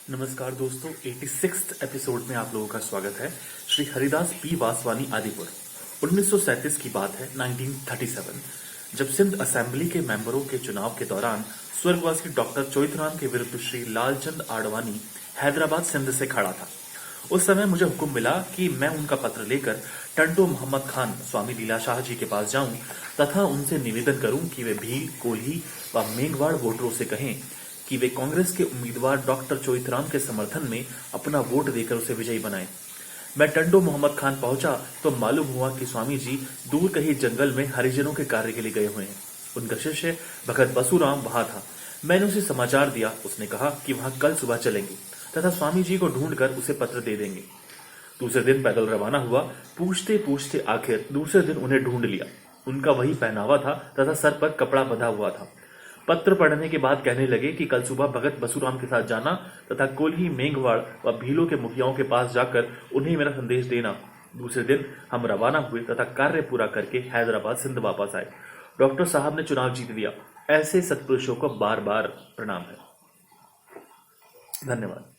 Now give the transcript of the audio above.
नमस्कार दोस्तों, 86th episode में आप लोगों का स्वागत है। श्री हरिदास पी वासवानी आदिपुर। 1937 की बात है, 1937, जब सिंध असेंबली के मेंबरों के चुनाव के दौरान स्वर्गवासी डॉक्टर चोइथराम के विरुद्ध श्री लालचंद आडवाणी हैदराबाद सिंध से खड़ा था। उस समय मुझे हुक्म मिला कि मैं उनका पत्र लेकर टंडो मोहम्मद खान स्वामी लीलाशाह जी के पास जाऊं तथा उनसे निवेदन करूं कि वे भील, कोल्ही व मेघवाड़ वोटरों से कहें कि वे कांग्रेस के उम्मीदवार डॉक्टर चोइथराम के समर्थन में अपना वोट देकर उसे विजयी बनाएं। मैं टंडो मोहम्मद खान पहुंचा तो मालूम हुआ कि स्वामी जी दूर कहीं जंगल में हरिजनों के कार्य के लिए गए हुए हैं। उनका शिष्य भगत बसुराम वहां था। मैंने उसे समाचार दिया। उसने कहा कि वहां कल सुबह चलेंगे तथा स्वामी जी को ढूंढकर उसे पत्र दे देंगे। दूसरे दिन पैदल रवाना हुआ। पूछते पूछते आखिर दूसरे दिन उन्हें ढूंढ लिया। उनका वही पहनावा था तथा सर पर कपड़ा बंधा हुआ था। पत्र पढ़ने के बाद कहने लगे कि कल सुबह भगत बसुराम के साथ जाना तथा कोल्ही, मेघवाड़ व भीलों के मुखियाओं के पास जाकर उन्हें मेरा संदेश देना। दूसरे दिन हम रवाना हुए तथा कार्य पूरा करके हैदराबाद सिंध वापस आए। डॉक्टर साहब ने चुनाव जीत लिया। ऐसे सत्पुरुषों को बार बार प्रणाम है। धन्यवाद।